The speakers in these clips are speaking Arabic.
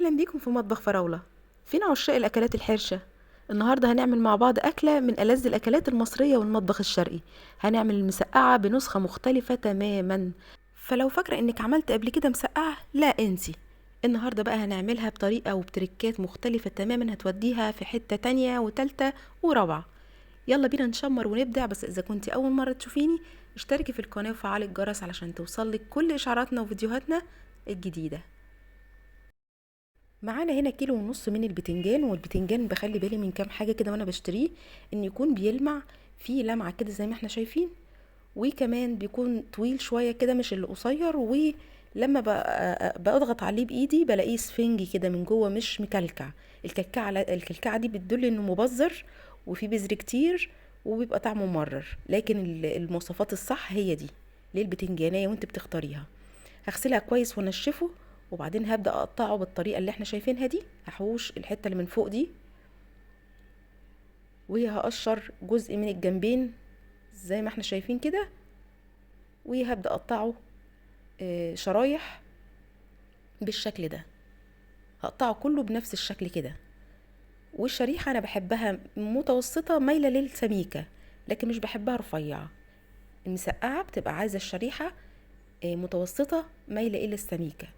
اهلا بيكم في مطبخ فراولة. فينا عشاق الاكلات الحرشة. النهارده هنعمل مع بعض اكله من ألذ الاكلات المصريه والمطبخ الشرقي. هنعمل المسقعه بنسخه مختلفه تماما. فلو فاكره انك عملت قبل كده مسقعه، لا انسي. النهارده بقى هنعملها بطريقه وبتركات مختلفه تماما، هتوديها في حته تانية وتالتة ورابعه. يلا بينا نشمر ونبدع. بس اذا كنت اول مره تشوفيني، اشتركي في القناه وفعلي الجرس علشان توصلك كل اشعاراتنا وفيديوهاتنا الجديده. معانا هنا كيلو ونص من البتنجان، والبتنجان بخلي بالي من كام حاجه كده وانا بشتريه، ان يكون بيلمع فيه لمعه كده زي ما احنا شايفين، وكمان بيكون طويل شويه كده مش اللي قصير، ولما بضغط عليه بايدي بلاقيه سفنجي كده من جوه مش مكلكع. الكلكعه دي بتدل انه مبذر وفيه بذر كتير وبيبقى طعمه مرر، لكن المواصفات الصح هي دي للبتنجانيه وانت بتختاريها. هغسلها كويس وانشفه، وبعدين هبدأ اقطعه بالطريقة اللي احنا شايفينها دي. هحوش الحتة اللي من فوق دي، وهقشر جزء من الجنبين زي ما احنا شايفين كده، وهبدأ اقطعه شرايح بالشكل ده. هقطعه كله بنفس الشكل كده. والشريحة انا بحبها متوسطة مايلة للسميكة، لكن مش بحبها رفيعة. المسقعة بتبقى عايزة الشريحة متوسطة مايلة الى السميكة.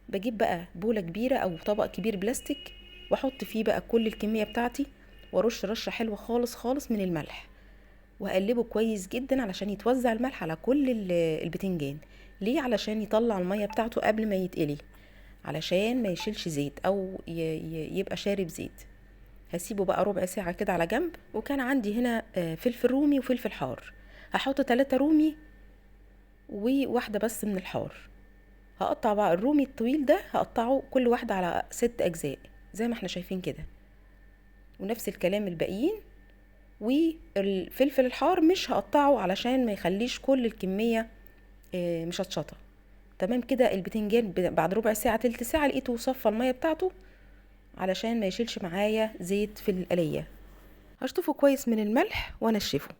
بجيب بقى بولة كبيرة او طبق كبير بلاستيك، واحط فيه بقى كل الكمية بتاعتي، وارش رشة حلوة خالص خالص من الملح، وهقلبه كويس جدا علشان يتوزع الملح على كل البتنجان. ليه؟ علشان يطلع المية بتاعته قبل ما يتقلي، علشان ما يشيلش زيت او يبقى شارب زيت. هسيبه بقى ربع ساعة كده على جنب. وكان عندي هنا فلفل رومي وفلفل حار. هحط 3 رومي وواحدة بس من الحار. هقطع بقى الرومي الطويل ده، هقطعه كل واحدة على 6 أجزاء زي ما احنا شايفين كده، ونفس الكلام الباقيين. والفلفل الحار مش هقطعه علشان ما يخليش كل الكمية مشطشطة. تمام كده. البتنجان بعد ربع ساعة تلت ساعة لقيته صفى المية بتاعته، علشان ما يشيلش معايا زيت في القلية. هشطفه كويس من الملح وانشفه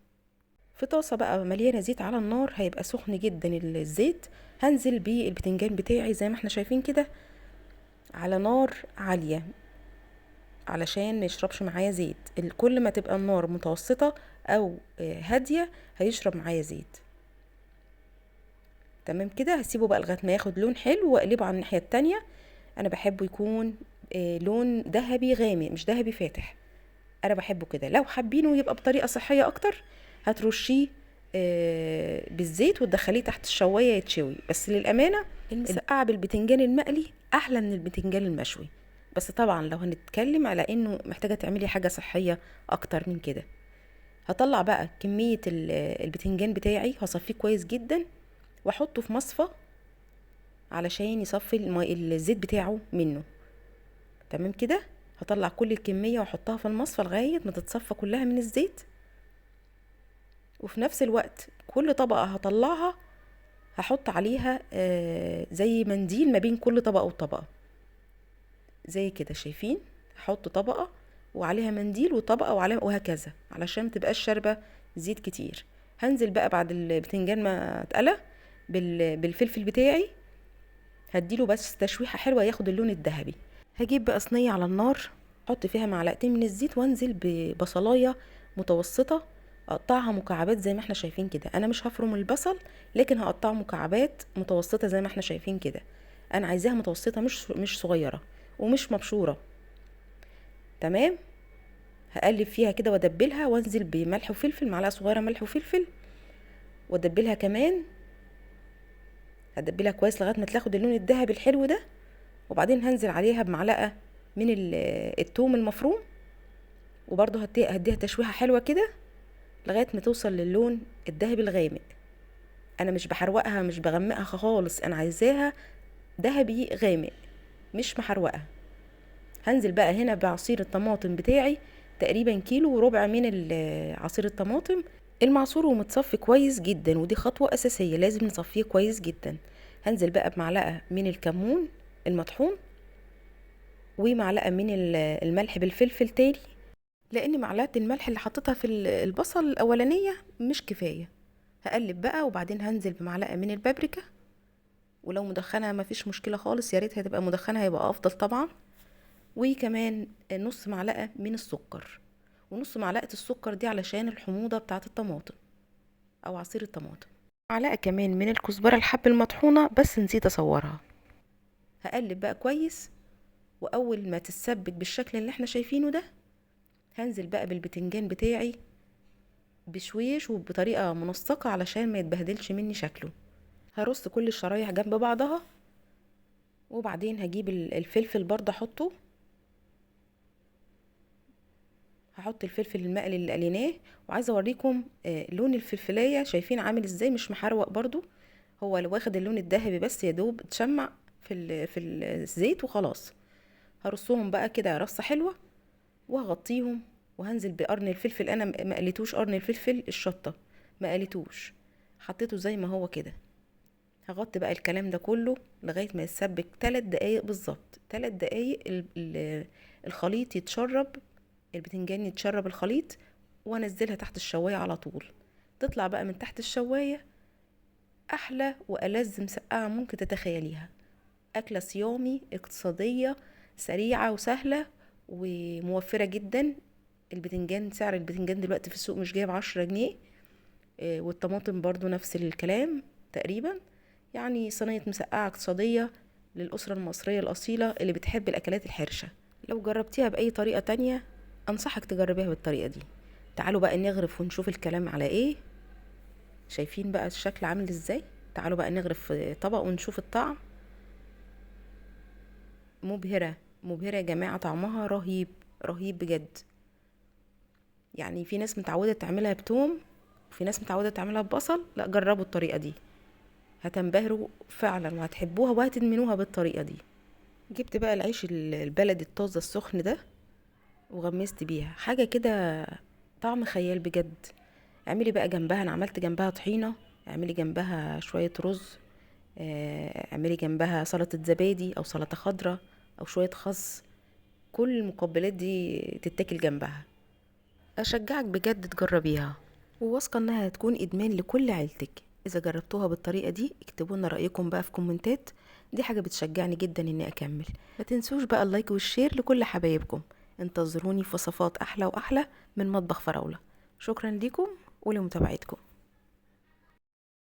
في طاسة بقى مليانة زيت على النار. هيبقى سخن جدا الزيت. هنزل بالبتنجان بتاعي زي ما احنا شايفين كده على نار عالية، علشان ما يشربش معايا زيت. كل ما تبقى النار متوسطة او هادية هيشرب معايا زيت. تمام كده. هسيبه بقى لغاية ما ياخد لون حلو، واقلبه على الناحية التانية. انا بحبه يكون لون ذهبي غامق مش ذهبي فاتح. انا بحبه كده. لو حابينه يبقى بطريقة صحية اكتر، هترشيه بالزيت وتدخليه تحت الشواية يتشوي. بس للأمانة المسقعة بالبتنجان المقلي احلى من البتنجان المشوي. بس طبعا لو هنتكلم على انه محتاجة تعملي حاجة صحية اكتر من كده. هطلع بقى كمية البتنجان بتاعي، هصفيه كويس جدا واحطه في مصفى علشان يصفي الزيت بتاعه منه. تمام كده. هطلع كل الكمية واحطها في المصفى لغاية ما تتصفى كلها من الزيت. وفي نفس الوقت كل طبقة هطلعها هحط عليها زي منديل ما بين كل طبقة وطبقة، زي كده شايفين. هحط طبقة وعليها منديل وطبقة وعليها، وهكذا علشان متبقاش شاربة زيت كتير. هنزل بقى بعد البتنجان ما اتقلى بالفلفل بتاعي، هديله بس تشويحة حلوة ياخد اللون الذهبي. هجيب بقى صينية على النار، احط فيها معلقتين من الزيت، وانزل ببصلاية متوسطة اقطعها مكعبات زي ما احنا شايفين كده. انا مش هفرم البصل، لكن هقطعه مكعبات متوسطة زي ما احنا شايفين كده. انا عايزاها متوسطة مش صغيرة ومش مبشورة. تمام. هقلب فيها كده وادبلها، وانزل بملح وفلفل، معلقة صغيرة ملح وفلفل، وادبلها كمان. هدبلها كويس لغاية ما تاخد اللون الذهبي الحلو ده. وبعدين هنزل عليها بمعلقة من الثوم المفروم، وبرضه هديها تشويحة حلوة كده لغاية ما توصل للون الذهبي الغامق. انا مش بحروقها مش بغمقها خالص، انا عايزاها ذهبي غامق مش محروقة. هنزل بقى هنا بعصير الطماطم بتاعي، تقريبا كيلو وربع من عصير الطماطم المعصور ومتصفي كويس جدا، ودي خطوة اساسية لازم نصفيه كويس جدا. هنزل بقى بمعلقة من الكمون المطحون، ومعلقة من الملح بالفلفل تاني، لان معلقة الملح اللي حطيتها في البصل الاولانية مش كفاية. هقلب بقى، وبعدين هنزل بمعلقة من البابريكا، ولو مدخنة مفيش مشكلة خالص، يا ريت هتبقى مدخنة هيبقى افضل طبعا. وكمان نص معلقة من السكر. ونص معلقة السكر دي علشان الحموضة بتاعة الطماطم او عصير الطماطم. معلقة كمان من الكزبرة الحب المطحونة بس نسيت اصورها. هقلب بقى كويس، واول ما تتسبك بالشكل اللي احنا شايفينه ده، هنزل بقى بالبتنجان بتاعي بشويش وبطريقة منسقة علشان ما يتبهدلش مني شكله. هرص كل الشرايح جنب بعضها، وبعدين هجيب الفلفل برضه احطه. هحط الفلفل المقلي اللي قليناه، وعايزه اوريكم لون الفلفلايه شايفين عامل ازاي، مش محروق برضو، هو لو واخد اللون الذهبي بس يا دوب اتشمع في الزيت وخلاص. هرصهم بقى كده رصه حلوه، وهغطيهم، وهنزل بقرن الفلفل. انا ما قليتوش قرن الفلفل الشطه، ما قليتوش، حطيته زي ما هو كده. هغطي بقى الكلام ده كله لغايه ما يتسبك 3 دقايق بالظبط. 3 دقايق الخليط يتشرب، البتنجان يتشرب الخليط، وانزلها تحت الشوايه على طول. تطلع بقى من تحت الشوايه احلى والذ مسقعه ممكن تتخيليها. اكله صيامي اقتصاديه سريعه وسهله وموفره جدا. البتنجان، سعر البتنجان دلوقتي في السوق مش جايب 10 جنيه. والطماطم برضو نفس الكلام تقريبا. يعني صينيه مسقعه اقتصاديه للأسرة المصرية الأصيلة اللي بتحب الأكلات الحرشة. لو جربتيها بأي طريقة تانية أنصحك تجربيها بالطريقة دي. تعالوا بقى نغرف ونشوف الكلام على ايه. شايفين بقى الشكل عامل ازاي؟ تعالوا بقى نغرف في طبق ونشوف الطعم. مبهرة مبهرة يا جماعة، طعمها رهيب رهيب بجد. يعني في ناس متعودة تعملها بتوم، وفي ناس متعودة تعملها ببصل. لا، جربوا الطريقة دي هتنبهروا فعلا وهتحبوها وهتدمنوها بالطريقة دي. جبت بقى العيش البلدي الطازة السخن ده، وغمست بيها حاجة كده طعم خيال بجد. اعملي بقى جنبها، انا عملت جنبها طحينة، اعملي جنبها شوية رز، اعملي جنبها سلطة زبادي او سلطة خضراء او شوية خس. كل المقبلات دي تتاكل جنبها. اشجعك بجد تجربيها، وواثقة انها هتكون ادمان لكل عيلتك. اذا جربتوها بالطريقة دي اكتبوا لنا رأيكم بقى في كومنتات، دي حاجة بتشجعني جدا اني اكمل. ما تنسوش بقى اللايك والشير لكل حبايبكم. انتظروني في وصفات احلى واحلى من مطبخ فراولة. شكرا لكم ولمتابعتكم.